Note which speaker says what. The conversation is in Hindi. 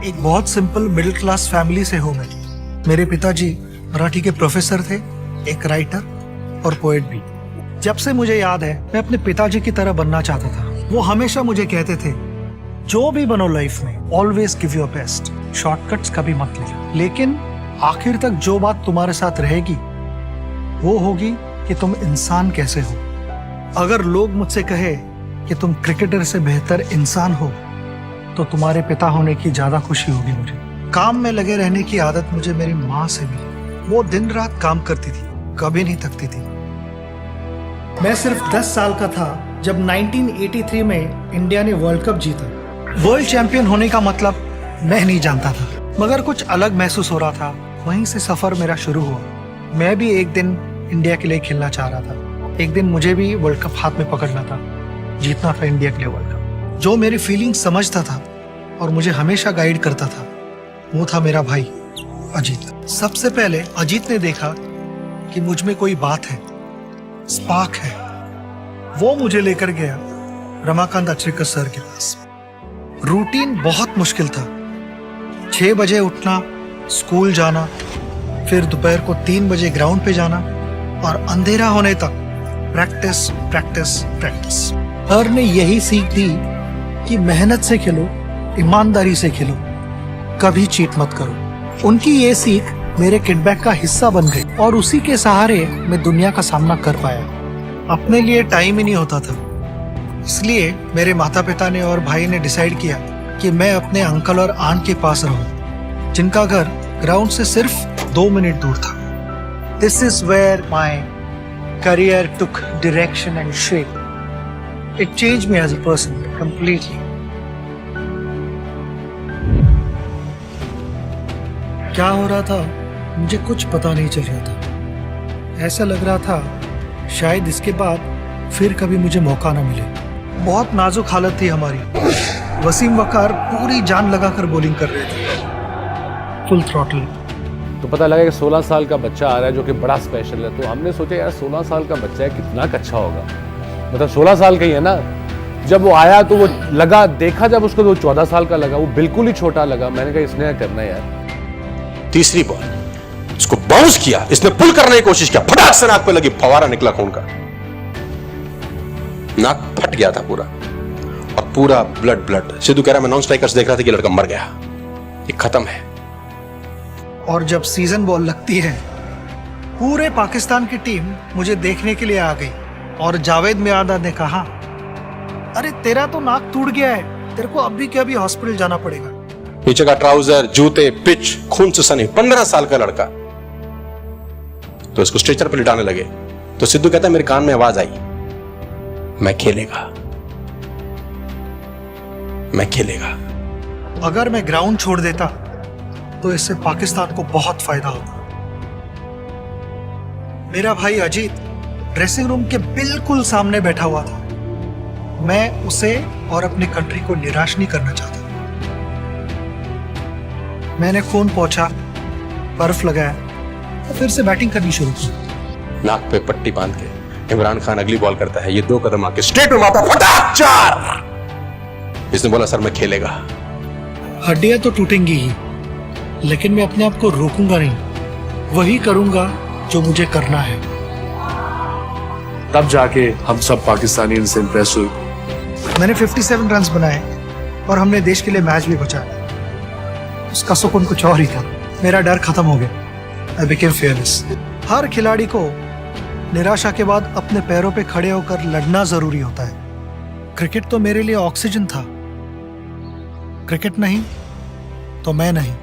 Speaker 1: एक बहुत सिंपल मिडिल क्लास फैमिली से हूँ मैं। मेरे पिताजी मराठी के प्रोफेसर थे, एक राइटर और पोएट भी। जब से मुझे याद है मैं अपने पिताजी की तरह बनना चाहता था। वो हमेशा मुझे कहते थे, जो भी बनो लाइफ में always give your best, shortcuts कभी मत ले। लेकिन आखिर तक जो बात तुम्हारे साथ रहेगी वो होगी कि तुम इंसान कैसे हो। अगर लोग मुझसे कहे कि तुम क्रिकेटर से बेहतर इंसान हो तो तुम्हारे पिता होने की ज्यादा खुशी होगी मुझे। काम में लगे रहने की आदत मुझे मेरी माँ से मिली। वो दिन रात काम करती थी, कभी नहीं थकती थी। मैं सिर्फ 10 साल का था जब 1983 में इंडिया ने वर्ल्ड कप जीता। वर्ल्ड चैंपियन होने का मतलब मैं नहीं जानता था, मगर कुछ अलग महसूस हो रहा था। वहीं से सफर मेरा शुरू हुआ। मैं भी एक दिन इंडिया के लिए खेलना चाह रहा था। एक दिन मुझे भी वर्ल्ड कप हाथ में पकड़ना था, जीतना था इंडिया के लिए वर्ल्ड कप। जो मेरी फीलिंग समझता था और मुझे हमेशा गाइड करता था वो था मेरा भाई अजीत। सबसे पहले अजीत ने देखा कि मुझ में कोई बात है, स्पार्क है। वो मुझे लेकर गया रमाकांत अचरेकर सर के पास। रूटीन बहुत मुश्किल था। 6 बजे उठना, स्कूल जाना, फिर दोपहर को 3 बजे ग्राउंड पे जाना और अंधेरा होने तक प्रैक्टिस प्रैक्टिस प्रैक्टिस। सर ने यही सीख दी कि मेहनत से खेलो, ईमानदारी से खेलो, कभी चीट मत करो। उनकी ये सीख मेरे किडबैक का हिस्सा बन गई और उसी के सहारे मैं दुनिया का सामना कर पाया। अपने लिए टाइम ही नहीं होता था, इसलिए मेरे माता पिता ने और भाई ने डिसाइड किया कि मैं अपने अंकल और आंट के पास रहूं, जिनका घर ग्राउंड से सिर्फ 2 मिनट दूर था। This is where my career took direction and shape. It changed me as a person completely. क्या हो रहा था मुझे कुछ पता नहीं चल रहा था। ऐसा लग रहा था शायद इसके बाद फिर कभी मुझे मौका ना मिले। बहुत नाजुक हालत थी हमारी। वसीम वकार पूरी जान लगाकर बॉलिंग कर रहे थे, फुल थ्रॉटल।
Speaker 2: तो पता लगा कि 16 साल का बच्चा आ रहा है जो कि बड़ा स्पेशल है। तो हमने सोचा यार 16 साल का बच्चा है, कितना अच्छा होगा। मतलब 16 साल का ही है ना। जब वो आया तो वो लगा, देखा जब उसको तो 14 साल का लगा, वो बिल्कुल ही छोटा लगा। मैंने कहा इसने करना है यार।
Speaker 3: तीसरी बॉल इसको बाउंस किया, इसने पुल करने की कोशिश किया, फटाक से नाक पे लगी, फवारा निकला खून का। नाक फट गया था पूरा और पूरा ब्लड। सिद्धू कह रहा मैं नॉन स्ट्राइकर्स देख रहा था कि लड़का मर गया, ये खत्म है।
Speaker 1: और जब सीजन बॉल लगती है पूरे पाकिस्तान की टीम मुझे देखने के लिए आ गई और जावेद मियांदाद ने कहा, अरे तेरा तो नाक टूट गया है, तेरे को अभी के अभी हॉस्पिटल जाना पड़ेगा।
Speaker 3: नीचे का ट्राउजर, जूते, पिच खून से सनी, 15 साल का लड़का। तो इसको स्ट्रेचर पर लिटाने लगे। तो सिद्धू कहता है मेरे कान में आवाज आई, मैं खेलेगा, मैं खेलेगा।
Speaker 1: अगर मैं ग्राउंड छोड़ देता तो इससे पाकिस्तान को बहुत फायदा होता। मेरा भाई अजीत ड्रेसिंग रूम के बिल्कुल सामने बैठा हुआ था। मैं उसे और अपनी कंट्री को निराश नहीं करना चाहता। मैंने खून पोंछा, बर्फ लगाया और फिर से बैटिंग करनी शुरू की।
Speaker 3: नाक पे पट्टी बांध के इमरान खान अगली बॉल करता है, ये 2 कदम आके स्ट्रेट में मारता, फटाक 4। इसने बोला सर मैं खेलेगा।
Speaker 1: हड्डियां तो टूटेंगी ही, लेकिन मैं अपने आप को रोकूंगा नहीं। वही करूंगा जो मुझे करना है।
Speaker 4: तब जाके हम सब पाकिस्तानी इनसे इंप्रेस हुए।
Speaker 1: मैंने 57 रन बनाए और हमने देश के लिए मैच भी बचाया। उसका सुकून कुछ और ही था। मेरा डर खत्म हो गया। I became fearless। हर खिलाड़ी को निराशा के बाद अपने पैरों पे खड़े होकर लड़ना जरूरी होता है। क्रिकेट तो मेरे लिए ऑक्सीजन था। क्रिकेट नहीं तो मैं नहीं।